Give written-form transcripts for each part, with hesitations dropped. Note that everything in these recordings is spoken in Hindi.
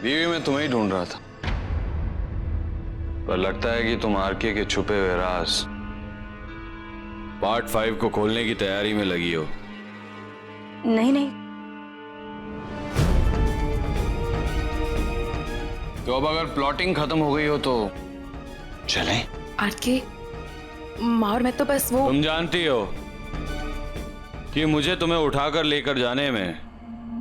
बीवी में तुम्हें ही ढूंढ रहा था, पर लगता है कि तुम आरके के छुपे हुए राज पार्ट 5 को खोलने की तैयारी में लगी हो। नहीं नहीं, तो अब अगर प्लॉटिंग खत्म हो गई हो तो चलें? आरके माँ और मैं तो बस वो। तुम जानती हो कि मुझे तुम्हें उठाकर लेकर जाने में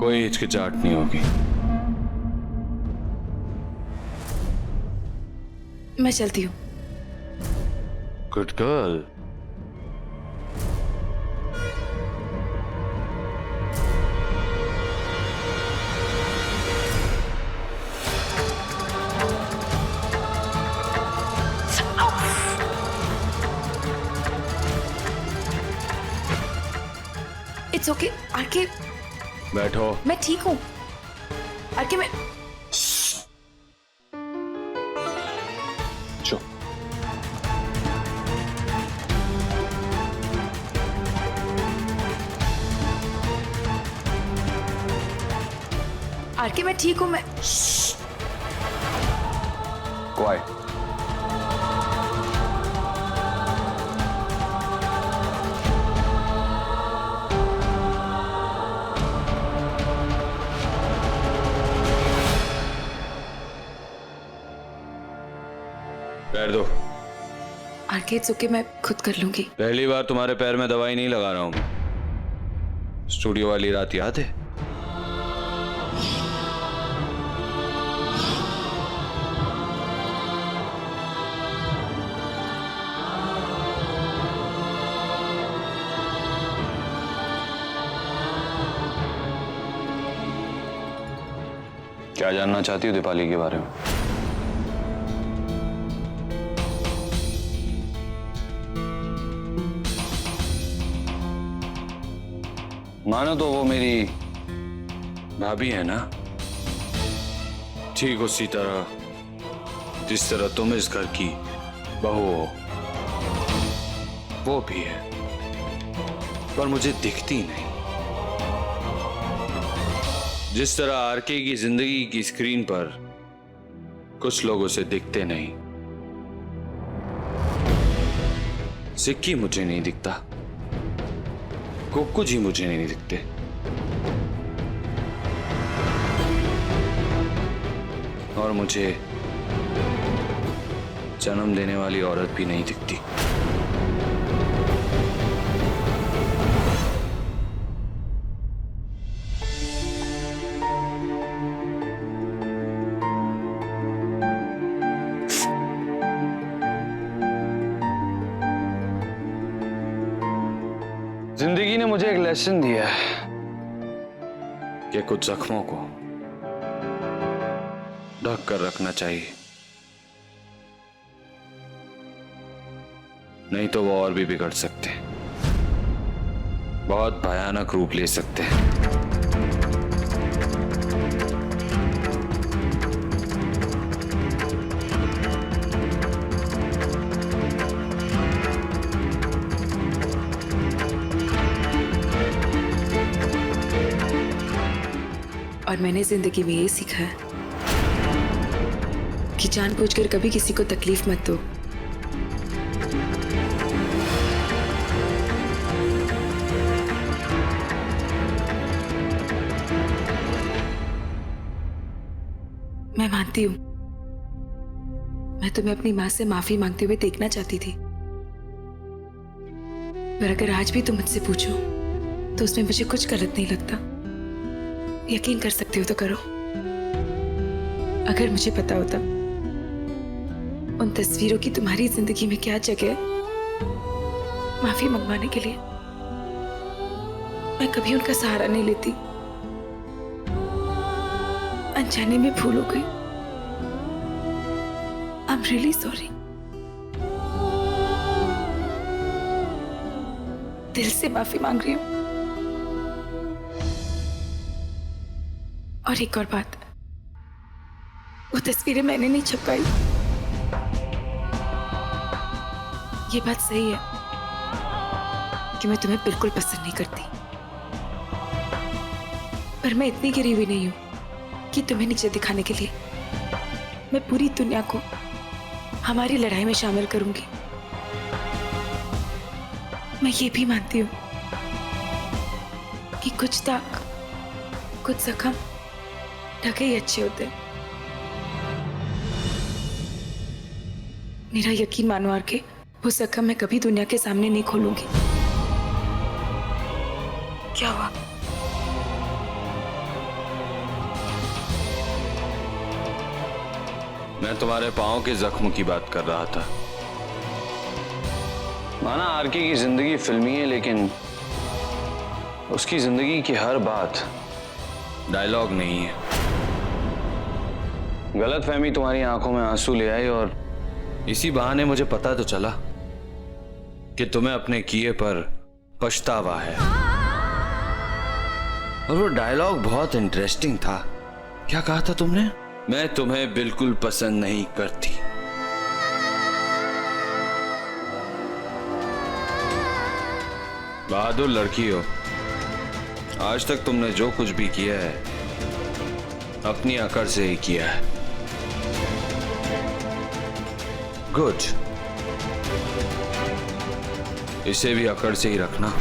कोई हिचकिचाहट नहीं होगी। मैं चलती हूँ। Good girl. It's okay RK, बैठो। मैं ठीक हूँ आरके। मैं चुप। आरके मैं ठीक हूँ। मैं क्वाइट। पैर दो। आरके इट्स ओके, मैं खुद कर लूंगी। पहली बार तुम्हारे पैर में दवाई नहीं लगा रहा हूं मैं। स्टूडियो वाली रात याद है? क्या जानना चाहती हो दीपाली के बारे में? मानो तो वो मेरी भाभी है ना, ठीक उसी तरह जिस तरह तुम इस घर की बहू हो, वो भी है, पर मुझे दिखती नहीं। जिस तरह आरके की जिंदगी की स्क्रीन पर कुछ लोग उसे दिखते नहीं, सिक्की मुझे नहीं दिखता, कुक्कू जी मुझे नहीं दिखते, और मुझे जन्म देने वाली औरत भी नहीं दिखती। जिंदगी ने मुझे एक लेसन दिया है कि कुछ जख्मों को ढक कर रखना चाहिए, नहीं तो वो और भी बिगड़ सकते हैं, बहुत भयानक रूप ले सकते हैं। और मैंने जिंदगी में ये सीखा है कि जानबूझकर कभी किसी को तकलीफ मत दो। मैं मानती हूं, मैं तुम्हें अपनी मां से माफी मांगते हुए देखना चाहती थी, पर अगर आज भी तुम मुझसे पूछो तो उसमें मुझे कुछ गलत नहीं लगता। यकीन कर सकते हो तो करो। अगर मुझे पता होता उन तस्वीरों की तुम्हारी जिंदगी में क्या जगह है माफी मंगवाने के लिए, मैं कभी उनका सहारा नहीं लेती। अनजाने में भूल हो गई। I am really sorry. दिल से माफी मांग रही हूँ। और एक और बात, वो तस्वीरें मैंने नहीं छपवाई। ये बात सही है कि मैं तुम्हें बिल्कुल पसंद नहीं करती, पर मैं इतनी गिरी हुई नहीं हूं कि तुम्हें नीचे दिखाने के लिए मैं पूरी दुनिया को हमारी लड़ाई में शामिल करूंगी। मैं ये भी मानती हूँ कि कुछ दाग, कुछ जख्म ढके ही अच्छे होते हैं। मेरा यकीन मानो आर के, वो जख्म मैं कभी दुनिया के सामने नहीं खोलूंगी। क्या हुआ? मैं तुम्हारे पाँव के जख्म की बात कर रहा था। माना आरके की जिंदगी फिल्मी है, लेकिन उसकी जिंदगी की हर बात डायलॉग नहीं है। गलतफहमी तुम्हारी आंखों में आंसू ले आई और इसी बहाने मुझे पता तो चला कि तुम्हें अपने किए पर पछतावा है। और वो डायलॉग बहुत इंटरेस्टिंग था। क्या कहा था तुमने? मैं तुम्हें बिल्कुल पसंद नहीं करती। बहादुर लड़की हो। आज तक तुमने जो कुछ भी किया है अपनी अकड़ से ही किया है। गुड, इसे भी अकड़ से ही रखना।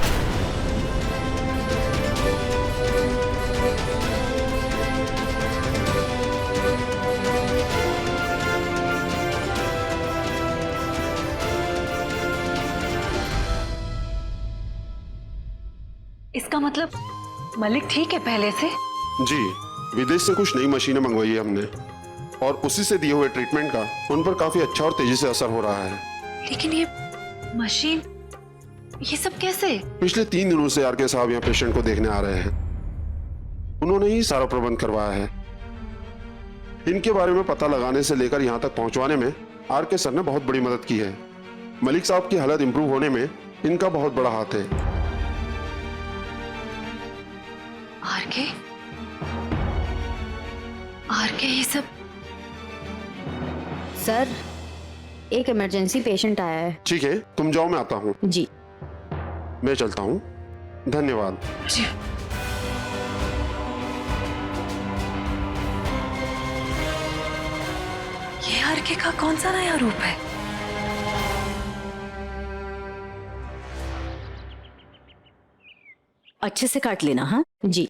इसका मतलब मलिक ठीक है पहले से? जी, विदेश से कुछ नई मशीनें मंगवाई है हमने और उसी से दिए हुए ट्रीटमेंट का उन पर काफी अच्छा और तेजी से असर हो रहा है। लेकिन ये मशीन, ये सब कैसे? पिछले 3 दिनों से आर के साहब यहाँ पेशेंट को देखने आ रहे हैं। उन्होंने ही सारा प्रबंध करवाया है। इनके बारे में पता लगाने से लेकर यहाँ तक पहुँचवाने में आर के सर ने बहुत बड़ी मदद की है। मलिक साहब की हालत इंप्रूव होने में इनका बहुत बड़ा हाथ है। आरके, आरके ये सब? सर, एक इमरजेंसी पेशेंट आया है। ठीक है, तुम जाओ, मैं आता हूँ। जी। मैं चलता हूँ, धन्यवाद। जी। ये आरके का कौन सा नया रूप है? अच्छे से काट लेना। हाँ जी।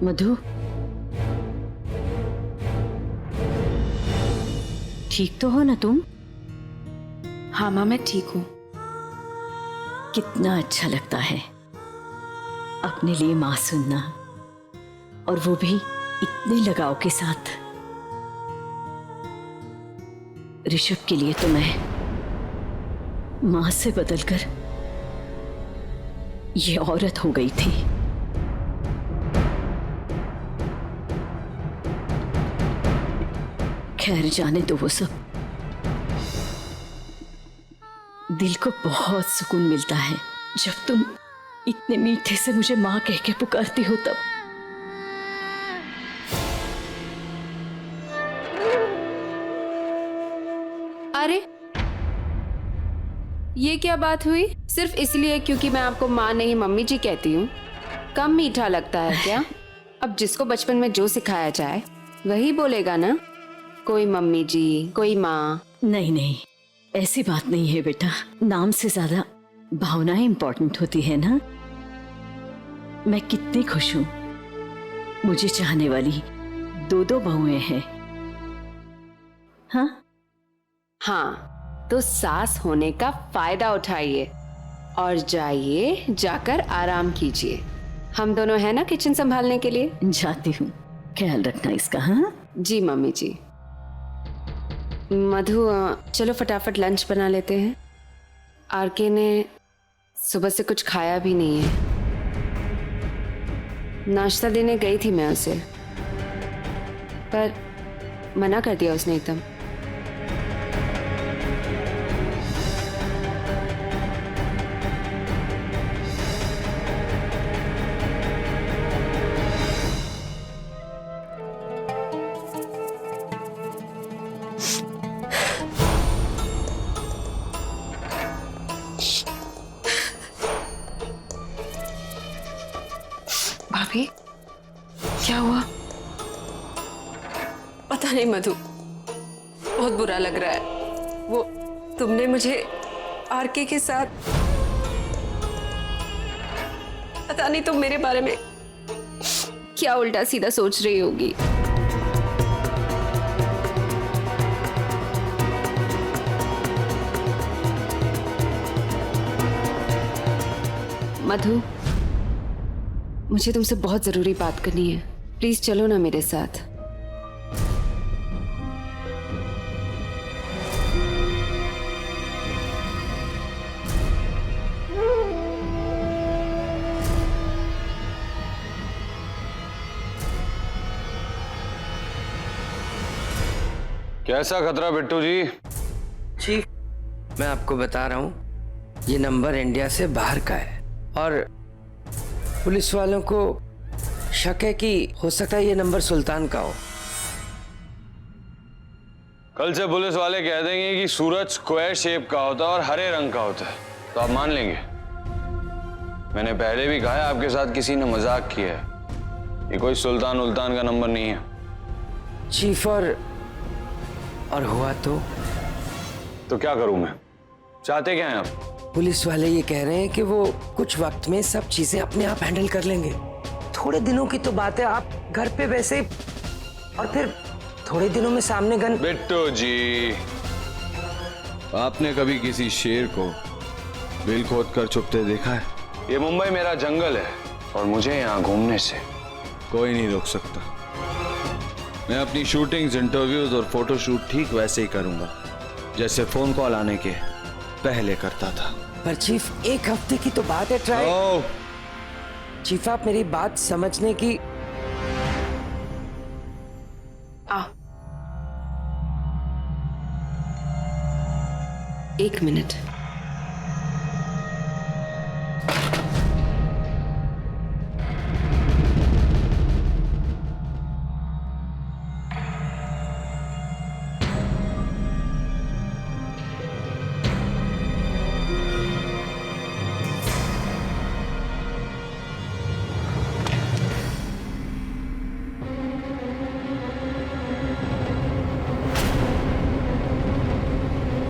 मधु, ठीक तो हो ना तुम? हाँ माँ, मैं ठीक हूँ। कितना अच्छा लगता है अपने लिए माँ सुनना, और वो भी इतने लगाव के साथ। ऋषभ के लिए तो मैं मां से बदलकर ये औरत हो गई थी। खैर, जाने दो वो सब। दिल को बहुत सुकून मिलता है जब तुम इतने मीठे से मुझे मां कह के पुकारती हो तब। अरे ये क्या बात हुई? सिर्फ इसलिए क्योंकि मैं आपको माँ नहीं मम्मी जी कहती हूँ, कम मीठा लगता है क्या? अब जिसको बचपन में जो सिखाया जाए वही बोलेगा ना। कोई मम्मी जी, कोई माँ। नहीं नहीं, ऐसी बात नहीं है बेटा। नाम से ज्यादा भावनाएं इंपॉर्टेंट होती है ना। मैं कितनी खुश हूँ, मुझे चाहने वाली 2 बहुएं हैं। हाँ हाँ, तो सास होने का फायदा उठाइए और जाइए, जाकर आराम कीजिए। हम दोनों हैं ना किचन संभालने के लिए। जाती हूँ, ख्याल रखना इसका। हाँ जी मम्मी जी। मधु, चलो फटाफट लंच बना लेते हैं। आरके ने सुबह से कुछ खाया भी नहीं है। नाश्ता देने गई थी मैं उसे, पर मना कर दिया उसने एकदम। पता नहीं मधु, बहुत बुरा लग रहा है। वो तुमने मुझे आरके के साथ, पता नहीं तुम मेरे बारे में क्या उल्टा सीधा सोच रही होगी। मधु, मुझे तुमसे बहुत जरूरी बात करनी है, प्लीज चलो ना मेरे साथ। कैसा खतरा बिट्टू जी? चीफ, मैं आपको बता रहा हूँ, ये नंबर इंडिया से बाहर का है और पुलिस वालों को शक है कि हो सकता है ये नंबर सुल्तान का हो। कल से पुलिस वाले कह देंगे कि सूरज स्क्वायर शेप का होता है और हरे रंग का होता है, तो आप मान लेंगे? मैंने पहले भी कहा है आपके साथ किसी ने मजाक किया है, ये कोई सुल्तान उल्तान का नंबर नहीं है। चीफ, और हुआ तो क्या करूं मैं? चाहते क्या हैं आप? पुलिस वाले ये कह रहे हैं कि वो कुछ वक्त में सब चीजें अपने आप हैंडल कर लेंगे। थोड़े दिनों की तो बात है, आप घर पे वैसे, और फिर थोड़े दिनों में सामने गन। बिट्टू जी, आपने कभी किसी शेर को बिल खोद कर छुपते देखा है? ये मुंबई मेरा जंगल है और मुझे यहाँ घूमने से कोई नहीं रोक सकता। मैं अपनी शूटिंग्स, इंटरव्यूज और फोटोशूट ठीक वैसे ही करूंगा जैसे फोन कॉल आने के पहले करता था। पर चीफ, एक हफ्ते की तो बात है, ट्राई। चीफ, आप मेरी बात समझने की। एक मिनट।